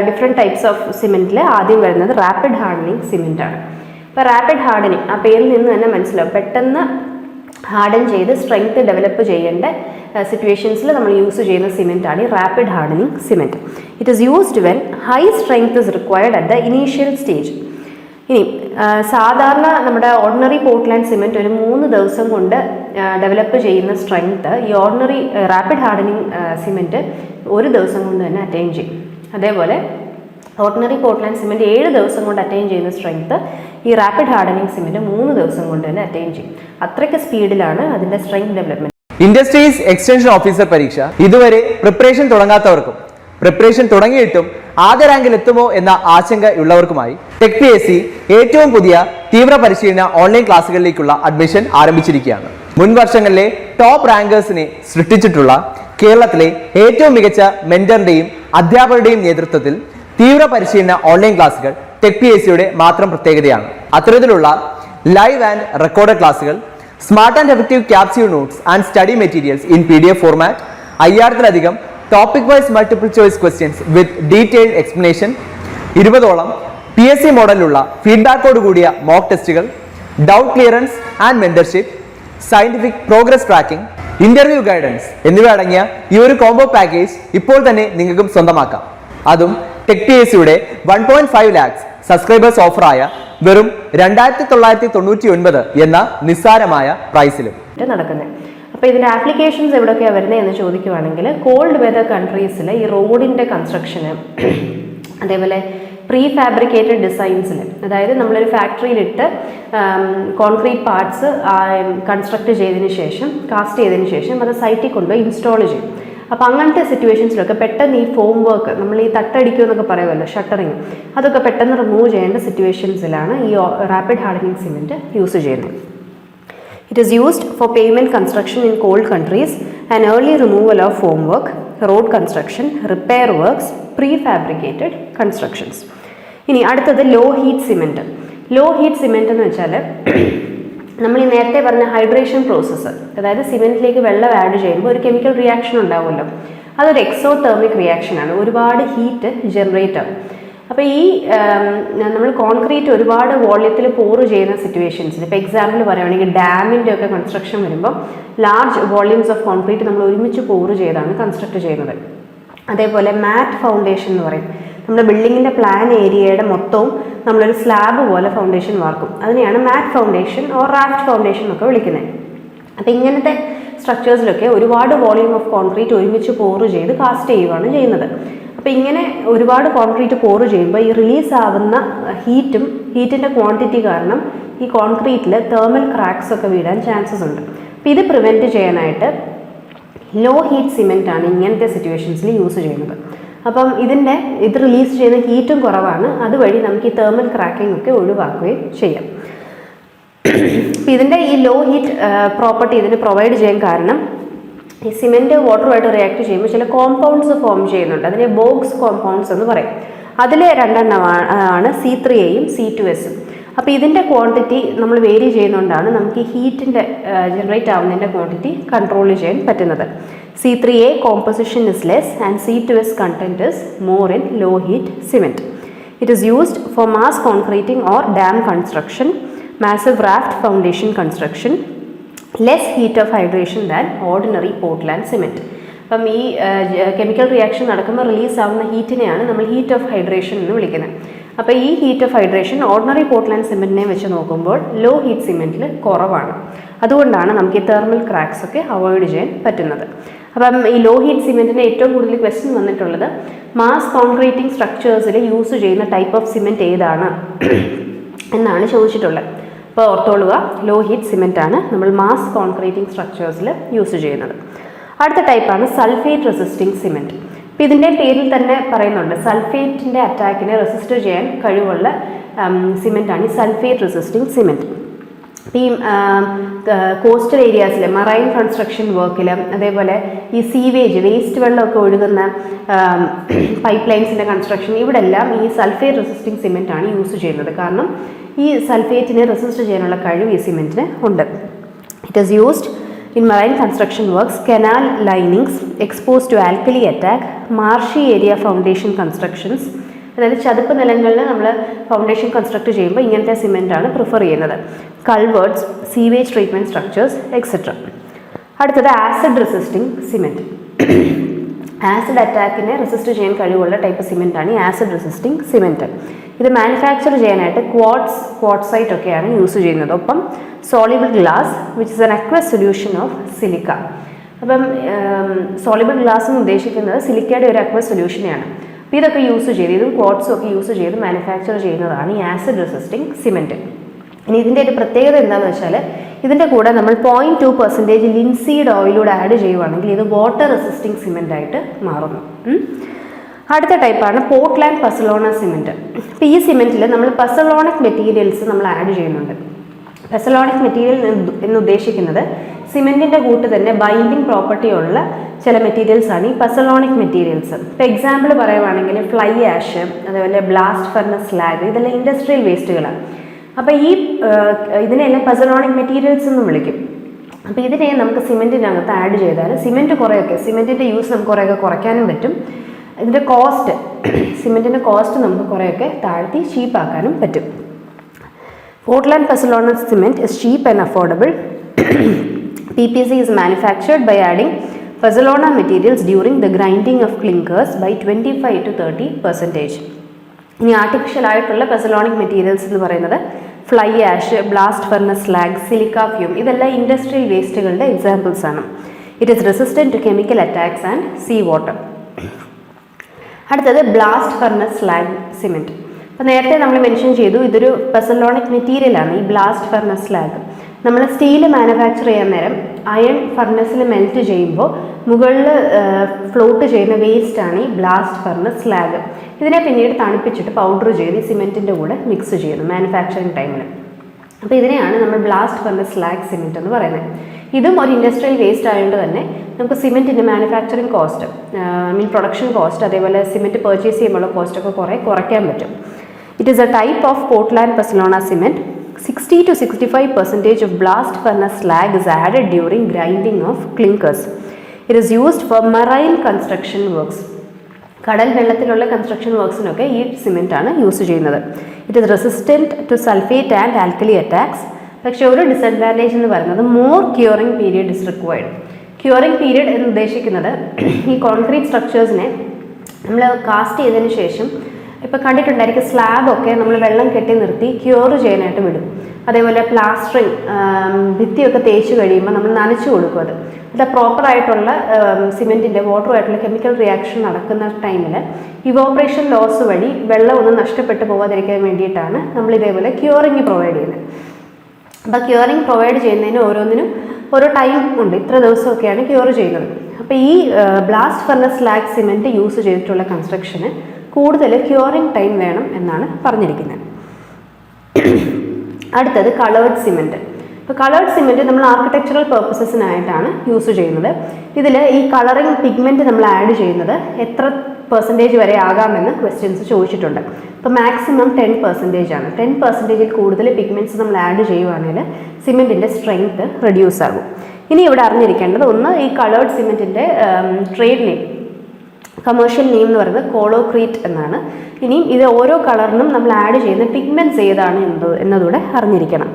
Different types of സിമെൻറ്റിൽ ആദ്യം വരുന്നത് rapid hardening cement ആണ്. ഇപ്പോൾ റാപ്പിഡ് ഹാർഡനിങ് ആ പേരിൽ നിന്ന് തന്നെ മനസ്സിലാവും, പെട്ടെന്ന് ഹാർഡൻ ചെയ്ത് സ്ട്രെങ്ത് ഡെവലപ്പ് ചെയ്യേണ്ട സിറ്റുവേഷൻസിൽ നമ്മൾ യൂസ് ചെയ്യുന്ന സിമെൻറ്റാണ് ഈ rapid hardening cement. It is used when high strength is required at the initial stage. ഇനി സാധാരണ നമ്മുടെ ഓർഡിനറി പോർട്ട്ലാൻഡ് സിമെൻറ്റ് ഒരു 3 ദിവസം കൊണ്ട് ഡെവലപ്പ് ചെയ്യുന്ന സ്ട്രെങ്ത് ഈ ഓർഡിനറി റാപ്പിഡ് ഹാർഡനിങ് സിമെൻറ്റ് 1 ദിവസം കൊണ്ട് തന്നെ അറ്റൈൻ ചെയ്യും. അതേപോലെ ഓർഡിനറി പോർട്ട്ലാൻഡ് സിമെൻറ്റ് 7 ദിവസം കൊണ്ട് അറ്റൈൻ ചെയ്യുന്ന സ്ട്രെങ്ത് ഈ റാപ്പിഡ് ഹാർഡനിങ് സിമെൻറ്റ് 3 ദിവസം കൊണ്ട് തന്നെ അറ്റൈൻ ചെയ്യും. അത്രയ്ക്ക് സ്പീഡിലാണ് അതിൻ്റെ strength development. Industries extension officer പരീക്ഷ ഇതുവരെ പ്രിപ്പറേഷൻ തുടങ്ങാത്തവർക്കും പ്രിപ്പറേഷൻ തുടങ്ങിയിട്ടും ആദ്യ റാങ്കിൽ എത്തുമോ എന്ന ആശങ്കയുള്ളവർക്കുമായി ടെക് PSC ഏറ്റവും പുതിയ തീവ്ര പരിശീലന ഓൺലൈൻ ക്ലാസ്സുകളിലേക്കുള്ള അഡ്മിഷൻ ആരംഭിച്ചിരിക്കുകയാണ്. മുൻ വർഷങ്ങളിലെ ടോപ്പ് റാങ്കേഴ്സിനെ സൃഷ്ടിച്ചിട്ടുള്ള കേരളത്തിലെ ഏറ്റവും മികച്ച മെന്ററിന്റെയും അധ്യാപകരുടെയും നേതൃത്വത്തിൽ തീവ്ര പരിശീലന ഓൺലൈൻ ക്ലാസ്സുകൾ ടെക് PSCയുടെ മാത്രം പ്രത്യേകതയാണ്. അത്തരത്തിലുള്ള ലൈവ് ആൻഡ് റെക്കോർഡ് ക്ലാസ്സുകൾ, smart and effective capsule notes and study materials in PDF format, 5000-ലധികം topic wise multiple choice questions with detailed explanation, 20ഓളം PSC മോഡലിലുള്ള ഫീഡ്ബാക്കോട് കൂടിയ മോക്ക് ടെസ്റ്റുകൾ, doubt clearance and mentorship, scientific progress tracking, interview guidance എന്നിവ അടങ്ങിയ ഈ ഒരു കോംബോ പാക്കേജ് ഇപ്പോൾ തന്നെ നിങ്ങൾക്കും സ്വന്തമാക്കാം. അതും ടെക് PSCയുടെ 1.5 lakhs സബ്സ്ക്രൈബേഴ്സ് ഓഫറായ വെറും 2999 എന്ന നിസ്സാരമായ പ്രൈസിലും നടക്കുന്നത്. അപ്പോൾ ഇതിൻ്റെ ആപ്ലിക്കേഷൻസ് എവിടെയൊക്കെയാണ് വരുന്നത് എന്ന് ചോദിക്കുവാണെങ്കിൽ, കോൾഡ് വെതർ കൺട്രീസിൽ ഈ റോഡിൻ്റെ കൺസ്ട്രക്ഷന്, അതേപോലെ പ്രീ ഫാബ്രിക്കേറ്റഡ് ഡിസൈൻസിൽ, അതായത് നമ്മളൊരു ഫാക്ടറിയിലിട്ട് കോൺക്രീറ്റ് പാർട്സ് കൺസ്ട്രക്ട് ചെയ്തതിന് ശേഷം, കാസ്റ്റ് ചെയ്തതിന് ശേഷം അത് സൈറ്റിൽ കൊണ്ടുപോയി ഇൻസ്റ്റാൾ ചെയ്യും. അപ്പോൾ അങ്ങനത്തെ സിറ്റുവേഷൻസിലൊക്കെ പെട്ടെന്ന് ഈ ഫോം വർക്ക്, നമ്മൾ ഈ തട്ടടിക്കുക എന്നൊക്കെ പറയുമല്ലോ, ഷട്ടറിങ്, അതൊക്കെ പെട്ടെന്ന് റിമൂവ് ചെയ്യേണ്ട സിറ്റുവേഷൻസിലാണ് ഈ റാപ്പിഡ് ഹാർഡനിങ് സിമെൻറ്റ് യൂസ് ചെയ്യുന്നത്. It is used for pavement construction in cold countries and early removal of formwork, road construction, repair works, prefabricated constructions. ഇനി അടുത്തത് low heat cement. Low heat cement എന്ന് വെച്ചാൽ നമ്മൾ ഈ നേരത്തെ പറഞ്ഞ ഹൈഡ്രേഷൻ പ്രോസസ്സ്, അതായത് സിമെൻറ്റിലേക്ക് വെള്ളം ആഡ് ചെയ്യുമ്പോൾ ഒരു കെമിക്കൽ റിയാക്ഷൻ ഉണ്ടാവുമല്ലോ, അതൊരു എക്സോതെർമിക് റിയാക്ഷനാണ്, ഒരുപാട് ഹീറ്റ് ജനറേറ്റ് ആവും. അപ്പോൾ ഈ നമ്മൾ കോൺക്രീറ്റ് ഒരുപാട് വോള്യത്തിൽ പോറ് ചെയ്യുന്ന സിറ്റുവേഷൻസിൽ, ഇപ്പോൾ എക്സാമ്പിൾ പറയുകയാണെങ്കിൽ ഡാമിൻ്റെ ഒക്കെ കൺസ്ട്രക്ഷൻ വരുമ്പോൾ ലാർജ് വോള്യൂംസ് ഓഫ് കോൺക്രീറ്റ് നമ്മൾ ഒരുമിച്ച് പോറ് ചെയ്താണ് കൺസ്ട്രക്ട് ചെയ്യുന്നത്. അതേപോലെ മാറ്റ് ഫൗണ്ടേഷൻ എന്ന് പറയും, നമ്മുടെ ബിൽഡിങ്ങിൻ്റെ പ്ലാൻ ഏരിയയുടെ മൊത്തവും നമ്മളൊരു സ്ലാബ് പോലെ ഫൗണ്ടേഷൻ വാർക്കും, അതിനെയാണ് മാറ്റ് ഫൗണ്ടേഷൻ ഓർ റാഫ്റ്റ് ഫൗണ്ടേഷൻ എന്നൊക്കെ വിളിക്കുന്നത്. അപ്പോൾ ഇങ്ങനത്തെ സ്ട്രക്ചേഴ്സിലൊക്കെ ഒരുപാട് വോള്യൂം ഓഫ് കോൺക്രീറ്റ് ഒരുമിച്ച് പോറ് ചെയ്ത് കാസ്റ്റ് ചെയ്യുകയാണ് ചെയ്യുന്നത്. അപ്പോൾ ഇങ്ങനെ ഒരുപാട് കോൺക്രീറ്റ് പോറ് ചെയ്യുമ്പോൾ ഈ റിലീസ് ആവുന്ന ഹീറ്റിൻ്റെ ക്വാണ്ടിറ്റി കാരണം ഈ കോൺക്രീറ്റിൽ തേർമൽ ക്രാക്സ് ഒക്കെ വീഴാൻ ചാൻസസ് ഉണ്ട്. അപ്പോൾ ഇത് പ്രിവെൻറ്റ് ചെയ്യാനായിട്ട് ലോ ഹീറ്റ് സിമെൻറ്റാണ് ഇങ്ങനത്തെ സിറ്റുവേഷൻസിൽ യൂസ് ചെയ്യുന്നത്. അപ്പം ഇത് റിലീസ് ചെയ്യുന്ന ഹീറ്റും കുറവാണ്, അതുവഴി നമുക്ക് ഈ തേർമൽ ക്രാക്കിംഗ് ഒക്കെ ഒഴിവാക്കുകയും ചെയ്യാം. അപ്പോൾ ഇതിൻ്റെ ഈ ലോ ഹീറ്റ് പ്രോപ്പർട്ടി ഇതിന് പ്രൊവൈഡ് ചെയ്യാൻ കാരണം, ഈ സിമെൻറ്റ് വാട്ടറുമായിട്ട് റിയാക്ട് ചെയ്യുമ്പോൾ ചില കോമ്പൗണ്ട്സ് ഫോം ചെയ്യുന്നുണ്ട്, അതിനെ ബോക്സ് കോമ്പൗണ്ട്സ് എന്ന് പറയും. അതിൽ 2 ആണ് C3Aയും C2Sഉം. അപ്പോൾ ഇതിൻ്റെ ക്വാണ്ടിറ്റി നമ്മൾ വേരി ചെയ്യുന്നതുകൊണ്ടാണ് നമുക്ക് ഈ ഹീറ്റിൻ്റെ ജനറേറ്റ് ആവുന്നതിൻ്റെ ക്വാണ്ടിറ്റി കൺട്രോൾ ചെയ്യാൻ പറ്റുന്നത്. C3A composition is less and C2S content is more in low heat cement. It is used for mass concreting or dam construction, massive raft foundation construction, less heat of hydration than ordinary Portland cement. അപ്പം ഈ chemical reaction നടക്കുമ്പോൾ release ആവുന്ന ഹീറ്റിനെയാണ് നമ്മൾ heat of hydration എന്ന് വിളിക്കുന്നത്. അപ്പോൾ ഈ heat of hydration ordinary Portland സിമെൻറ്റിനെ വെച്ച് നോക്കുമ്പോൾ ലോ ഹീറ്റ് സിമെൻറ്റിൽ കുറവാണ്. അതുകൊണ്ടാണ് നമുക്ക് ഈ തെർമൽ ക്രാക്സ് ഒക്കെ അവോയ്ഡ് ചെയ്യാൻ പറ്റുന്നത്. അപ്പം ഈ ലോ ഹീറ്റ് സിമെൻറ്റിന് ഏറ്റവും കൂടുതൽ ക്വസ്റ്റ്യൻ വന്നിട്ടുള്ളത് മാസ് കോൺക്രീറ്റിംഗ് സ്ട്രക്ചേഴ്സിൽ യൂസ് ചെയ്യുന്ന ടൈപ്പ് ഓഫ് സിമെൻറ്റ് ഏതാണ് എന്നാണ് ചോദിച്ചിട്ടുള്ളത്. അപ്പോൾ ഓർത്തോളുക, ലോ ഹീറ്റ് സിമെൻറ്റാണ് നമ്മൾ മാസ് കോൺക്രീറ്റിംഗ് സ്ട്രക്ചേഴ്സിൽ യൂസ് ചെയ്യുന്നത്. അടുത്ത ടൈപ്പാണ് സൾഫേറ്റ് റെസിസ്റ്റിംഗ് സിമെൻറ്റ്. അപ്പോൾ ഇതിൻ്റെ പേരിൽ തന്നെ പറയുന്നുണ്ട്, സൾഫേറ്റിൻ്റെ അറ്റാക്കിനെ റെസിസ്റ്റ് ചെയ്യാൻ കഴിവുള്ള സിമെൻറ്റാണ് ഈ സൾഫേറ്റ് റെസിസ്റ്റിംഗ് സിമെൻറ്റ്. ഈ കോസ്റ്റൽ ഏരിയാസിൽ മറൈൻ കൺസ്ട്രക്ഷൻ വർക്കിൽ, അതേപോലെ ഈ സീവേജ് വേസ്റ്റ് വെള്ളമൊക്കെ ഒഴുകുന്ന പൈപ്പ് ലൈൻസിൻ്റെ കൺസ്ട്രക്ഷൻ, ഇവിടെ എല്ലാം ഈ സൾഫേറ്റ് റെസിസ്റ്റിംഗ് സിമെൻറ്റാണ് യൂസ് ചെയ്യുന്നത്. കാരണം ഈ സൾഫേറ്റിനെ റെസിസ്റ്റ് ചെയ്യാനുള്ള കഴിവ് ഈ സിമെൻറ്റിന് ഉണ്ട്. It is used in marine construction works, canal linings exposed to alkali attack, marshy area foundation constructions. അതായത് ചതുപ്പ് നിലങ്ങളിൽ നമ്മൾ ഫൗണ്ടേഷൻ കൺസ്ട്രക്ട് ചെയ്യുമ്പോൾ ഇങ്ങനത്തെ സിമെൻ്റാണ് പ്രിഫർ ചെയ്യുന്നത്. Culverts, sewage treatment structures etcetera. അടുത്തത് ആസിഡ് റെസിസ്റ്റിംഗ് സിമെൻറ്റ്. ആസിഡ് അറ്റാക്കിനെ റെസിസ്റ്റ് ചെയ്യാൻ കഴിവുള്ള ടൈപ്പ് സിമെൻ്റാണ് ഈ ആസിഡ് റെസിസ്റ്റിംഗ് സിമെൻറ്റ്. ഇത് മാനുഫാക്ചർ ചെയ്യാനായിട്ട് ക്വാർട്സൈറ്റ് ഒക്കെയാണ് യൂസ് ചെയ്യുന്നത്. ഒപ്പം soluble glass which is an aqueous solution of silica. അപ്പം സോളിബിൾ ഗ്ലാസ് എന്ന് ഉദ്ദേശിക്കുന്നത് സിലിക്കയുടെ ഒരു അക്വസ് സൊല്യൂഷനെയാണ്. അപ്പോൾ ഇതൊക്കെ യൂസ് ചെയ്ത് ഇതും ക്വാർട്സും ഒക്കെ യൂസ് ചെയ്ത് മാനുഫാക്ചർ ചെയ്യുന്നതാണ് ഈ ആസിഡ് റെസിസ്റ്റിംഗ് സിമെൻറ്റ്. ഇനി ഇതിൻ്റെ ഒരു പ്രത്യേകത എന്താണെന്ന് വെച്ചാൽ ഇതിൻ്റെ കൂടെ നമ്മൾ 0.2% ലിൻസീഡ് ഓയിലൂടെ ആഡ് ചെയ്യുവാണെങ്കിൽ ഇത് വാട്ടർ റെസിസ്റ്റിംഗ് സിമെൻ്റ് ആയിട്ട് മാറുന്നു. അടുത്ത ടൈപ്പാണ് പോർട്ട്ലാൻഡ് പസലോണ സിമെൻറ്റ്. അപ്പോൾ ഈ സിമെൻറ്റിൽ നമ്മൾ പസലോണിക് മെറ്റീരിയൽസ് നമ്മൾ ആഡ് ചെയ്യുന്നുണ്ട്. പസലോണിക് മെറ്റീരിയൽ എന്ന് ഉദ്ദേശിക്കുന്നത് സിമെൻറ്റിൻ്റെ കൂട്ട് തന്നെ ബൈൻഡിങ് പ്രോപ്പർട്ടി ഉള്ള ചില മെറ്റീരിയൽസാണ് ഈ പസലോണിക് മെറ്റീരിയൽസ്. ഇപ്പോൾ എക്സാമ്പിൾ പറയുവാണെങ്കിൽ ഫ്ലൈ ആഷ്, അതേപോലെ ബ്ലാസ്റ്റ് ഫർണസ് സ്ലാഗ്, ഇതെല്ലാം ഇൻഡസ്ട്രിയൽ വേസ്റ്റുകളാണ്. അപ്പോൾ ഈ ഇതിനെല്ലാം പസലോണിക് മെറ്റീരിയൽസ് എന്ന് വിളിക്കും. അപ്പോൾ ഇതിനെ നമുക്ക് സിമെൻറ്റിനകത്ത് ആഡ് ചെയ്താൽ സിമെൻറ്റിൻ്റെ യൂസ് നമുക്ക് കുറേയൊക്കെ കുറയ്ക്കാനും പറ്റും. ഇതിൻ്റെ കോസ്റ്റ്, സിമെൻറ്റിൻ്റെ കോസ്റ്റ് നമുക്ക് കുറേയൊക്കെ താഴ്ത്തി ചീപ്പാക്കാനും പറ്റും. Portland pozzolana cement is cheap and affordable. PPC is manufactured by adding Pozzolana materials during the grinding of clinkers by 25 to 30%. ഇനി ആർട്ടിഫിഷ്യൽ ആയിട്ടുള്ള പെസലോണിക് മെറ്റീരിയൽസ് എന്ന് പറയുന്നത് fly ash, blast furnace slag, silica fume, ഇതെല്ലാം ഇൻഡസ്ട്രിയൽ വേസ്റ്റുകളുടെ examples ആണ്. It is resistant to chemical attacks and sea water. അടുത്തത് blast furnace slag cement. അപ്പോൾ നേരത്തെ നമ്മൾ മെൻഷൻ ചെയ്തു ഇതൊരു പെസലോണിക് മെറ്റീരിയലാണ് ഈ ബ്ലാസ്റ്റ് ഫർണസ് സ്ലാഗ്. നമ്മൾ സ്റ്റീൽ മാനുഫാക്ചർ ചെയ്യാൻ നേരം അയൺ ഫർണസിൽ മെൽറ്റ് ചെയ്യുമ്പോൾ മുകളിൽ ഫ്ലോട്ട് ചെയ്യുന്ന വേസ്റ്റാണ് ഈ ബ്ലാസ്റ്റ് ഫർണസ് സ്ലാഗ്. ഇതിനെ പിന്നീട് തണുപ്പിച്ചിട്ട് പൗഡർ ചെയ്ത് ഈ സിമെൻറ്റിൻ്റെ കൂടെ മിക്സ് ചെയ്യുന്നു മാനുഫാക്ചറിങ് ടൈമിൽ. അപ്പോൾ ഇതിനെയാണ് നമ്മൾ ബ്ലാസ്റ്റ് ഫർണസ് സ്ലാഗ് സിമെൻറ്റ് എന്ന് പറയുന്നത്. ഇതും ഒരു ഇൻഡസ്ട്രിയൽ വേസ്റ്റ് ആയതുകൊണ്ട് തന്നെ നമുക്ക് സിമെൻറ്റിൻ്റെ മാനുഫാക്ചറിങ് കോസ്റ്റ്, പ്രൊഡക്ഷൻ കോസ്റ്റ്, അതേപോലെ സിമെൻറ്റ് പർച്ചേസ് ചെയ്യുമ്പോൾ കോസ്റ്റൊക്കെ കുറയ്ക്കാൻ പറ്റും. It is a type of Portland pozzolana cement. 60 to 65% of blast furnace slag is added during grinding of clinkers. It is used for marine construction works. കടൽ വെള്ളത്തിലുള്ള construction വർക്ക്സിനൊക്കെ ഈ cement ആണ് use ചെയ്യുന്നത്. It is resistant to sulphate and alkali attacks. പക്ഷേ ഒരു disadvantage എന്ന് പറയുന്നത് more curing period is required. Curing period എന്ന് ഉദ്ദേശിക്കുന്നത് ഈ കോൺക്രീറ്റ് സ്ട്രക്ചേഴ്സിനെ നമ്മൾ കാസ്റ്റ് ചെയ്തതിന് ശേഷം ഇപ്പോൾ കണ്ടിട്ടുണ്ടായിരിക്കും സ്ലാബൊക്കെ നമ്മൾ വെള്ളം കെട്ടി നിർത്തി ക്യൂർ ചെയ്യാനായിട്ട് വിടും. അതേപോലെ പ്ലാസ്റ്ററിങ്, ഭിത്തിയൊക്കെ തേച്ച് കഴിയുമ്പോൾ നമ്മൾ നനച്ചു കൊടുക്കും. അത് പ്രോപ്പറായിട്ടുള്ള സിമെൻറ്റിൻ്റെ വാട്ടറുമായിട്ടുള്ള കെമിക്കൽ റിയാക്ഷൻ നടക്കുന്ന ടൈമിൽ ഇവോപ്പറേഷൻ ലോസ് വഴി വെള്ളം ഒന്നും നഷ്ടപ്പെട്ടു പോകാതിരിക്കാൻ വേണ്ടിയിട്ടാണ് നമ്മൾ ഇതേപോലെ ക്യൂറിങ് പ്രൊവൈഡ് ചെയ്യുന്നത്. അപ്പോൾ ക്യൂറിങ് പ്രൊവൈഡ് ചെയ്യുന്നതിന് ഓരോന്നിനും ഓരോ ടൈം ഉണ്ട്. ഇത്ര ദിവസമൊക്കെയാണ് ക്യൂർ ചെയ്യുന്നത്. അപ്പോൾ ഈ blast furnace slag cement use ചെയ്തിട്ടുള്ള കൺസ്ട്രക്ഷന് കൂടുതൽ ക്യൂറിംഗ് ടൈം വേണം എന്നാണ് പറഞ്ഞിരിക്കുന്നത്. അടുത്തത് കളേർഡ് സിമെൻറ്റ്. ഇപ്പോൾ കളേർഡ് സിമെൻറ്റ് നമ്മൾ ആർക്കിടെക്ചറൽ പർപ്പസസിനായിട്ടാണ് യൂസ് ചെയ്യുന്നത്. ഇതിൽ ഈ കളറിങ് പിഗ്മെൻറ്റ് നമ്മൾ ആഡ് ചെയ്യുന്നത് എത്ര % വരെ ആകാമെന്ന് ക്വസ്റ്റ്യൻസ് ചോദിച്ചിട്ടുണ്ട്. ഇപ്പോൾ മാക്സിമം 10% ആണ്. 10% കൂടുതൽ പിഗ്മെൻറ്റ്സ് നമ്മൾ ആഡ് ചെയ്യുവാണെങ്കിൽ സിമെൻറ്റിൻ്റെ സ്ട്രെങ്ത് റെഡ്യൂസ് ആകും. ഇനി ഇവിടെ അറിഞ്ഞിരിക്കേണ്ടത് ഒന്ന്, ഈ കളേർഡ് സിമെൻറ്റിൻ്റെ ട്രേഡ് നെയിം, കമേഴ്ഷ്യൽ നെയിം എന്ന് പറയുന്നത് കോളോക്രീറ്റ് എന്നാണ്. ഇനിയും ഇത് ഓരോ കളറിനും നമ്മൾ ആഡ് ചെയ്യുന്ന പിഗ്മെൻറ്റ്സ് ഏതാണ് എന്നതൂടെ അറിഞ്ഞിരിക്കണം.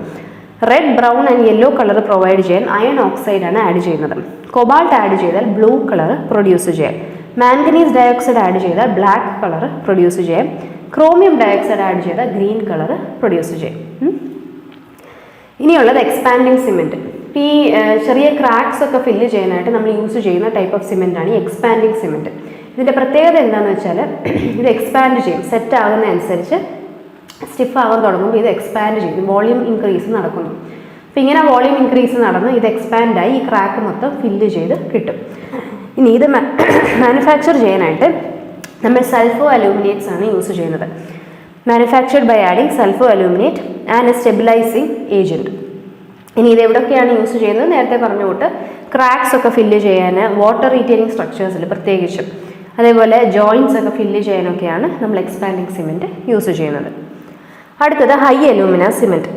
Red, brown and yellow colour provide ചെയ്യാൻ അയൺ ഓക്സൈഡാണ് ആഡ് ചെയ്യുന്നത്. കൊബാൾട്ട് ആഡ് ചെയ്താൽ ബ്ലൂ കളർ പ്രൊഡ്യൂസ് ചെയ്യാം. മാംഗനീസ് ഡയോക്സൈഡ് ആഡ് ചെയ്താൽ ബ്ലാക്ക് കളർ പ്രൊഡ്യൂസ് ചെയ്യാം. ക്രോമിയം ഡയോക്സൈഡ് ആഡ് ചെയ്താൽ ഗ്രീൻ കളർ പ്രൊഡ്യൂസ് ചെയ്യും. ഇനിയുള്ളത് എക്സ്പാൻഡിങ് സിമെൻറ്റ്. ഈ ചെറിയ ക്രാക്സ് ഒക്കെ ഫില്ല് ചെയ്യാനായിട്ട് നമ്മൾ യൂസ് ചെയ്യുന്ന ടൈപ്പ് ഓഫ് സിമെൻറ്റാണ് ഈ എക്സ്പാൻഡിങ് സിമെൻറ്റ്. ഇതിൻ്റെ പ്രത്യേകത എന്താണെന്ന് വെച്ചാൽ ഇത് എക്സ്പാൻഡ് ചെയ്യും. സെറ്റ് ആകുന്നതനുസരിച്ച് സ്റ്റിഫ് ആകാൻ തുടങ്ങുമ്പോൾ ഇത് എക്സ്പാൻഡ് ചെയ്യും. വോളിയം ഇൻക്രീസ് നടക്കുന്നു. അപ്പോൾ ഇങ്ങനെ വോളിയം ഇൻക്രീസ് നടന്ന് ഇത് എക്സ്പാൻഡായി ഈ ക്രാക്ക് മൊത്തം ഫില്ല് ചെയ്ത് കിട്ടും. ഇനി ഇത് മാനുഫാക്ചർ ചെയ്യാനായിട്ട് നമ്മൾ സൾഫോ അലൂമിനേറ്റ്സ് ആണ് യൂസ് ചെയ്യുന്നത്. Manufactured by adding sulphoaluminate and a stabilising agent. ഇനി ഇത് എവിടെയൊക്കെയാണ് യൂസ് ചെയ്യുന്നത്? നേരത്തെ പറഞ്ഞ തൊട്ട് ക്രാക്സ് ഒക്കെ ഫില്ല് ചെയ്യാൻ, വാട്ടർ റീറ്റെയിനിങ് സ്ട്രക്ചേഴ്സിൽ പ്രത്യേകിച്ചും, അതേപോലെ ജോയിൻറ്റ്സ് ഒക്കെ ഫില്ല് ചെയ്യാനൊക്കെയാണ് നമ്മൾ എക്സ്പാൻഡിങ് സിമെൻറ്റ് യൂസ് ചെയ്യുന്നത്. അടുത്തത് high alumina cement.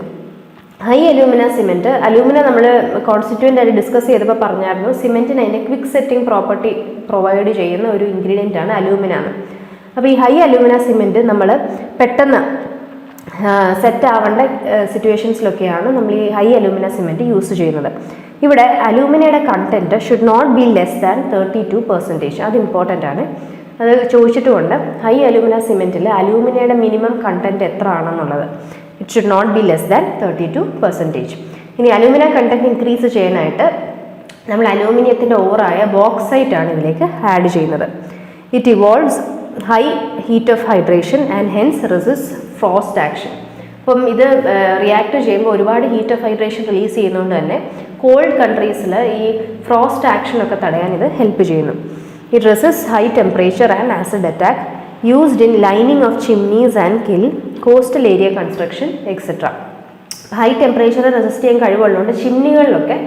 High alumina cement, alumina നമ്മൾ കോൺസ്റ്റിറ്റ്യൂൻ്റ് ആയിട്ട് ഡിസ്കസ് ചെയ്തപ്പോൾ പറഞ്ഞായിരുന്നു സിമെൻറ്റിന് അതിൻ്റെ ക്വിക്ക് സെറ്റിംഗ് പ്രോപ്പർട്ടി പ്രൊവൈഡ് ചെയ്യുന്ന ഒരു ഇൻഗ്രീഡിയൻ്റ് ആണ് അലൂമിന എന്ന്. അപ്പോൾ ഈ ഹൈ അലൂമിന സിമെൻറ്റ് നമ്മൾ പെട്ടെന്ന് സെറ്റ് ആവേണ്ട സിറ്റുവേഷൻസിലൊക്കെയാണ് നമ്മൾ ഈ ഹൈ അലൂമിന സിമെൻറ്റ് യൂസ് ചെയ്യുന്നത്. ഇവിടെ അലൂമിനയുടെ content should not be less than 32%. അത് ഇമ്പോർട്ടൻ്റ് ആണ്, അത് ചോദിച്ചിട്ടുമുണ്ട്. ഹൈ അലൂമിന സിമെൻറ്റിൽ അലൂമിനയുടെ മിനിമം കണ്ടൻറ്റ് എത്ര ആണെന്നുള്ളത്. It should not be less than 32%. ഇനി അലൂമിന കണ്ടൻറ്റ് ഇൻക്രീസ് ചെയ്യാനായിട്ട് നമ്മൾ അലൂമിനിയത്തിൻ്റെ ഓറായ ബോക്സൈറ്റ് ആണ് ഇതിലേക്ക് ആഡ് ചെയ്യുന്നത്. It evolves high heat of hydration and hence resist frost action. അപ്പം ഇത് റിയാക്ട് ചെയ്യുമ്പോൾ ഒരുപാട് ഹീറ്റ് ഓഫ് ഹൈഡ്രേഷൻ റിലീസ് ചെയ്യുന്നതുകൊണ്ട് തന്നെ കോൾഡ് കൺട്രീസിൽ ഈ ഫ്രോസ്റ്റ് ആക്ഷനൊക്കെ തടയാൻ ഇത് ഹെൽപ്പ് ചെയ്യുന്നു. It resist high temperature and acid attack used in lining of chimneys and kiln, coastal area construction etcetera. High temperature resist ചെയ്യാൻ കഴിവുള്ളതുകൊണ്ട് ചിമ്നികളിലൊക്കെ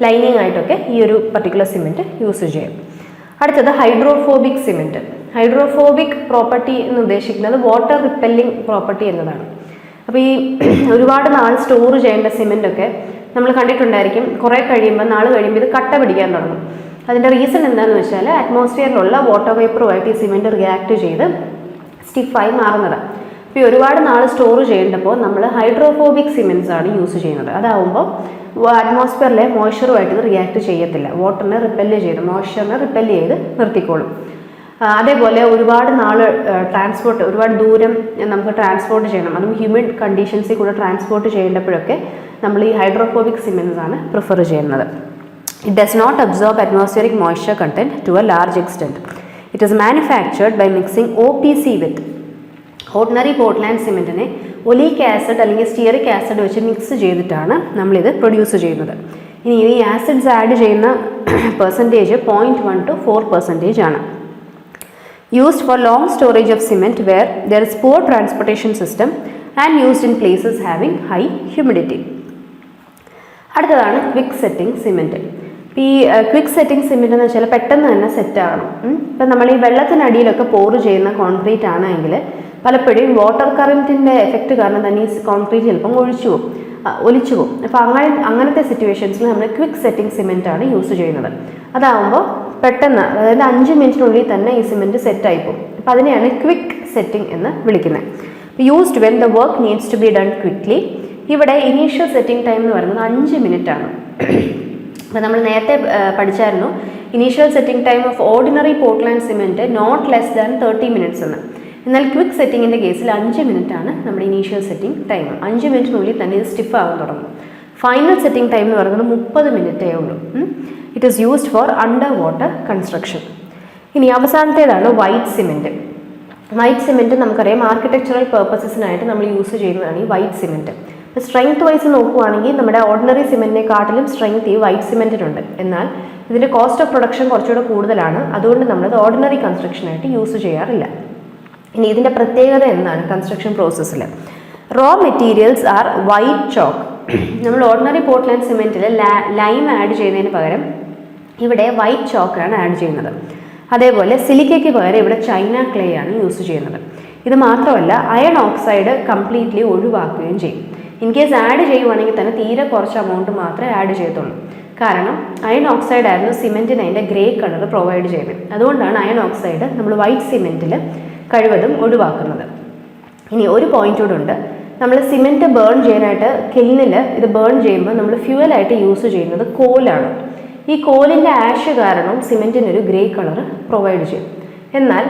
ലൈനിങ് ആയിട്ടൊക്കെ ഈ ഒരു പർട്ടിക്കുലർ സിമെൻറ്റ് യൂസ് ചെയ്യും. അടുത്തത് ഹൈഡ്രോഫോബിക് സിമെൻറ്റ്. ഹൈഡ്രോഫോബിക് പ്രോപ്പർട്ടി എന്ന് ഉദ്ദേശിക്കുന്നത് വാട്ടർ റിപ്പല്ലിംഗ് പ്രോപ്പർട്ടി എന്നതാണ്. അപ്പോൾ ഈ ഒരുപാട് നാൾ സ്റ്റോർ ചെയ്യേണ്ട സിമെൻറ്റൊക്കെ നമ്മൾ കണ്ടിട്ടുണ്ടായിരിക്കും, കുറേ കഴിയുമ്പോൾ നാൾ കഴിയുമ്പോൾ ഇത് കട്ട പിടിക്കാൻ തുടങ്ങും. അതിൻ്റെ റീസൺ എന്താണെന്ന് വെച്ചാൽ അറ്റ്മോസ്ഫിയറിലുള്ള വാട്ടർ വേപ്പറുമായിട്ട് ഈ സിമെൻറ്റ് റിയാക്ട് ചെയ്ത് സ്റ്റിഫായി മാറുന്നത്. അപ്പോൾ ഈ ഒരുപാട് നാൾ സ്റ്റോർ ചെയ്യേണ്ടപ്പോൾ നമ്മൾ ഹൈഡ്രോഫോബിക് സിമെൻറ്റ്സ് ആണ് യൂസ് ചെയ്യുന്നത്. അതാവുമ്പോൾ അറ്റ്മോസ്ഫിയറിലെ മോയ്സ്ചറുമായിട്ട് ഇത് റിയാക്ട് ചെയ്യത്തില്ല, വാട്ടറിനെ റിപ്പല്ല് ചെയ്ത് മോയ്സ്ചറിനെ റിപ്പല്ല് ചെയ്ത് നിർത്തിക്കോളും. അതേപോലെ ഒരുപാട് നാൾ ട്രാൻസ്പോർട്ട്, ഒരുപാട് ദൂരം നമുക്ക് ട്രാൻസ്പോർട്ട് ചെയ്യണം, അതും ഹ്യൂമിഡ് കണ്ടീഷൻസിൽ കൂടെ ട്രാൻസ്പോർട്ട് ചെയ്യേണ്ടപ്പോഴൊക്കെ നമ്മൾ ഈ ഹൈഡ്രോഫോബിക് സിമെൻറ്റ്സ് ആണ് പ്രിഫർ ചെയ്യുന്നത്. It does not absorb atmospheric moisture content to a large extent. It is manufactured by mixing OPC with. Ordinary Portland സിമെൻറ്റിനെ ഒലീക് ആസിഡ് അല്ലെങ്കിൽ സ്റ്റിയറിക് ആസിഡ് വെച്ച് മിക്സ് ചെയ്തിട്ടാണ് നമ്മളിത് പ്രൊഡ്യൂസ് ചെയ്യുന്നത്. ഇനി ഈ ആസിഡ്സ് ആഡ് ചെയ്യുന്ന പെർസെൻറ്റേജ് 0.1 to 4% ആണ്. Used for long storage of cement where there is poor transportation system and used in places having high humidity. അടുത്തതാണ് ക്വിക്ക് സെറ്റിംഗ് സിമെൻറ്റ്. ഈ ക്വിക്ക് സെറ്റിംഗ് സിമെൻറ്റ് എന്ന് വെച്ചാൽ പെട്ടെന്ന് തന്നെ സെറ്റ് ആകണം. ഇപ്പം നമ്മൾ ഈ വെള്ളത്തിനടിയിലൊക്കെ പോറ് ചെയ്യുന്ന കോൺക്രീറ്റ് ആണെങ്കിൽ പലപ്പോഴും വാട്ടർ കറൻറ്റിൻ്റെ എഫക്റ്റ് കാരണം തന്നെ ഈ കോൺക്രീറ്റ് ചിലപ്പം ഒലിച്ചു പോകും. അപ്പോൾ അങ്ങനത്തെ സിറ്റുവേഷൻസിൽ നമ്മൾ ക്വിക്ക് സെറ്റിംഗ് സിമെൻറ്റ് ആണ് യൂസ് ചെയ്യുന്നത്. അതാവുമ്പോൾ പെട്ടെന്ന്, അതായത് 5 മിനിറ്റിനുള്ളിൽ തന്നെ ഈ സിമെൻറ്റ് സെറ്റായി പോകും. അപ്പോൾ അതിനെയാണ് ക്വിക്ക് സെറ്റിംഗ് എന്ന് വിളിക്കുന്നത്. Used when the work needs to be done quickly. ഇവിടെ ഇനീഷ്യൽ സെറ്റിംഗ് ടൈം എന്ന് പറയുന്നത് 5 മിനിറ്റ് ആണ്. അപ്പോൾ നമ്മൾ നേരത്തെ പഠിച്ചായിരുന്നു initial setting time of ordinary Portland cement not less than 30 minutes എന്ന്. എന്നാൽ ക്വിക്ക് സെറ്റിങ്ങിൻ്റെ കേസിൽ 5 മിനിറ്റ് ആണ് നമ്മുടെ ഇനീഷ്യൽ സെറ്റിംഗ് ടൈം. 5 മിനിറ്റിനുള്ളിൽ തന്നെ ഇത് സ്റ്റിഫ് ആകാൻ തുടങ്ങും. ഫൈനൽ സെറ്റിംഗ് ടൈം എന്ന് പറയുന്നത് 30 മിനിറ്റേ ഉള്ളൂ. It is used for under water construction. ഇനി അവസാനത്തേതാണ് വൈറ്റ് സിമെൻറ്റ്. വൈറ്റ് സിമെൻറ്റ് നമുക്കറിയാം ആർക്കിടെക്ചറൽ പേർപ്പസസിനായിട്ട് നമ്മൾ യൂസ് ചെയ്യുന്നതാണ് ഈ വൈറ്റ് സിമെൻറ്റ്. ഇപ്പോൾ സ്ട്രെങ്ത് വൈസ് നോക്കുകയാണെങ്കിൽ നമ്മുടെ ഓർഡിനറി സിമെൻറ്റിനെക്കാട്ടിലും സ്ട്രെങ്ത് ഈ വൈറ്റ് സിമെൻറ്റിനുണ്ട്. എന്നാൽ ഇതിൻ്റെ കോസ്റ്റ് ഓഫ് പ്രൊഡക്ഷൻ കുറച്ചുകൂടെ കൂടുതലാണ്, അതുകൊണ്ട് നമ്മളത് ഓർഡിനറി കൺസ്ട്രക്ഷനായിട്ട് യൂസ് ചെയ്യാറില്ല. ഇനി ഇതിൻ്റെ പ്രത്യേകത എന്താണ് കൺസ്ട്രക്ഷൻ പ്രോസസ്സിൽ? Raw materials are white chalk. നമ്മൾ ഓർഡിനറി പോർട്ട്ലാൻഡ് സിമെൻറ്റിൽ ലൈം ആഡ് ചെയ്യുന്നതിന് പകരം ഇവിടെ വൈറ്റ് ചോക്കാണ് ആഡ് ചെയ്യുന്നത്. അതേപോലെ സിലിക്കയ്ക്ക് പകരം ഇവിടെ ചൈന ക്ലേ ആണ് യൂസ് ചെയ്യുന്നത്. ഇത് മാത്രമല്ല അയൺ ഓക്സൈഡ് കംപ്ലീറ്റ്ലി ഒഴിവാക്കുകയും ചെയ്യും. ഇൻ കേസ് ആഡ് ചെയ്യുവാണെങ്കിൽ തന്നെ തീരെ കുറച്ച് എമൗണ്ട് മാത്രമേ ആഡ് ചെയ്യത്തുള്ളൂ. കാരണം അയൺ ഓക്സൈഡ് ആയിരുന്നു സിമെൻറ്റിന് അതിൻ്റെ ഗ്രേ കളർ പ്രൊവൈഡ് ചെയ്യുന്നത്. അതുകൊണ്ടാണ് അയൺ ഓക്സൈഡ് നമ്മൾ വൈറ്റ് സിമെൻറ്റിൽ കഴിവതും ഒഴിവാക്കുന്നത്. ഇനി ഒരു പോയിന്റ് കൂടെ ഉണ്ട്. നമ്മൾ സിമെൻറ്റ് ബേൺ ചെയ്യാനായിട്ട് കെല്ലിനിൽ ഇത് ബേൺ ചെയ്യുമ്പോൾ നമ്മൾ ഫ്യൂവലായിട്ട് യൂസ് ചെയ്യുന്നത് കോലാണ്. ഈ കോലിൻ്റെ ആഷ് കാരണം സിമെൻറ്റിനൊരു ഗ്രേ കളർ പ്രൊവൈഡ് ചെയ്യും. എന്നാൽ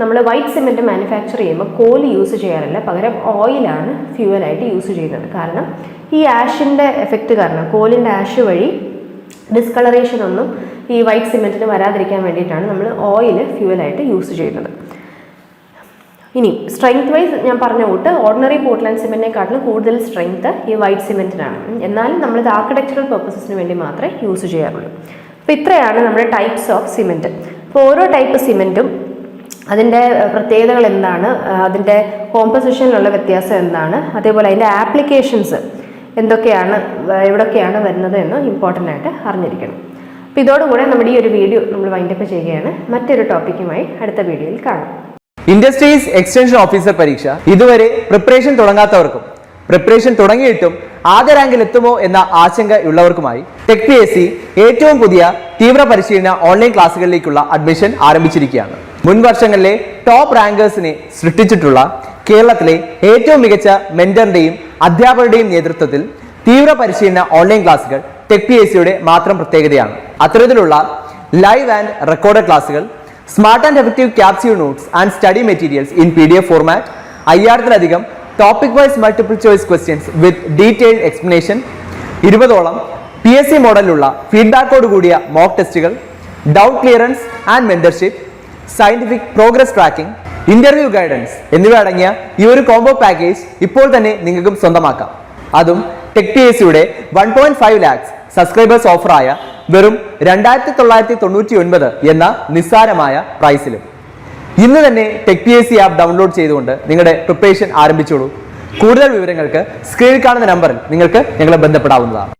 നമ്മൾ വൈറ്റ് സിമെൻറ്റ് മാനുഫാക്ചർ ചെയ്യുമ്പോൾ കോല് യൂസ് ചെയ്യാറില്ല, പകരം ഓയിലാണ് ഫ്യൂവലായിട്ട് യൂസ് ചെയ്യുന്നത്. കാരണം ഈ ആഷിൻ്റെ എഫക്റ്റ് കാരണം കോലിൻ്റെ ആഷ് വഴി ഡിസ്കളറേഷൻ ഒന്നും ഈ വൈറ്റ് സിമെൻറ്റിന് വരാതിരിക്കാൻ വേണ്ടിയിട്ടാണ് നമ്മൾ ഓയിൽ ഫ്യൂവലായിട്ട് യൂസ് ചെയ്യുന്നത്. ഇനി സ്ട്രെങ്ത് വൈസ് ഞാൻ പറഞ്ഞ കൂട്ട് ഓർഡിനറി പോർട്ട്ലാൻഡ് സിമെൻറ്റിനെക്കാട്ടിലും കൂടുതൽ സ്ട്രെങ്ത് ഈ വൈറ്റ് സിമെൻറ്റിനാണ്. എന്നാലും നമ്മളിത് ആർക്കിടെക്ചറൽ പർപ്പസസിന് വേണ്ടി മാത്രമേ യൂസ് ചെയ്യാറുള്ളൂ. അപ്പോൾ ഇത്രയാണ് നമ്മുടെ ടൈപ്സ് ഓഫ് സിമെൻറ്റ്. അപ്പോൾ ഓരോ ടൈപ്പ് സിമെൻറ്റും അതിൻ്റെ പ്രത്യേകതകൾ എന്താണ്, അതിൻ്റെ കോമ്പസിഷനിലുള്ള വ്യത്യാസം എന്താണ്, അതേപോലെ അതിൻ്റെ ആപ്ലിക്കേഷൻസ് എന്തൊക്കെയാണ്, എവിടെയൊക്കെയാണ് വരുന്നത് എന്ന് ഇമ്പോർട്ടൻ്റ് ആയിട്ട് അറിഞ്ഞിരിക്കണം. അപ്പോൾ ഇതോടുകൂടെ നമ്മുടെ ഈ ഒരു വീഡിയോ നമ്മൾ വൈൻഡപ്പ് ചെയ്യുകയാണ്. മറ്റൊരു ടോപ്പിക്കുമായി അടുത്ത വീഡിയോയിൽ കാണാം. ഇൻഡസ്ട്രീസ് എക്സ്റ്റൻഷൻ ഓഫീസർ പരീക്ഷ ഇതുവരെ പ്രിപ്പറേഷൻ തുടങ്ങാത്തവർക്കും പ്രിപ്പറേഷൻ തുടങ്ങിയിട്ടും ആദ്യ റാങ്കിൽ എത്തുമോ എന്ന ആശങ്കയുള്ളവർക്കുമായി ടെക് PSC ഏറ്റവും പുതിയ തീവ്ര പരിശീലന ഓൺലൈൻ ക്ലാസ്സുകളിലേക്കുള്ള അഡ്മിഷൻ ആരംഭിച്ചിരിക്കുകയാണ്. മുൻ വർഷങ്ങളിലെ ടോപ്പ് റാങ്കേഴ്സിനെ സൃഷ്ടിച്ചിട്ടുള്ള കേരളത്തിലെ ഏറ്റവും മികച്ച മെന്ററിന്റെയും അധ്യാപകരുടെയും നേതൃത്വത്തിൽ തീവ്ര പരിശീലന ഓൺലൈൻ ക്ലാസ്സുകൾ ടെക് PSCയുടെ മാത്രം പ്രത്യേകതയാണ്. അത്തരത്തിലുള്ള ലൈവ് ആൻഡ് റെക്കോർഡഡ് ക്ലാസ്സുകൾ, smart and effective capsule notes and study materials in PDF format, 5000-ലധികം topic wise multiple choice questions with detailed explanation, 20ഓളം PSC മോഡലിലുള്ള ഫീഡ്ബാക്കോട് കൂടിയ മോക്ക് ടെസ്റ്റുകൾ, doubt clearance and mentorship, scientific progress tracking, interview guidance എന്നിവ അടങ്ങിയ ഈ ഒരു കോംബോ പാക്കേജ് ഇപ്പോൾ തന്നെ നിങ്ങൾക്കും സ്വന്തമാക്കാം. അതും ടെക് PSCയുടെ 1.5 lakhs സബ്സ്ക്രൈബേഴ്സ് ഓഫറായ വെറും 2999 എന്ന നിസ്സാരമായ പ്രൈസിലും. ഇന്ന് തന്നെ ടെക് PSC ആപ്പ് ഡൗൺലോഡ് ചെയ്തുകൊണ്ട് നിങ്ങളുടെ പ്രിപ്പറേഷൻ ആരംഭിച്ചോളൂ. കൂടുതൽ വിവരങ്ങൾക്ക് സ്ക്രീനിൽ കാണുന്ന നമ്പറിൽ നിങ്ങൾക്ക് ഞങ്ങളെ ബന്ധപ്പെടാവുന്നതാണ്.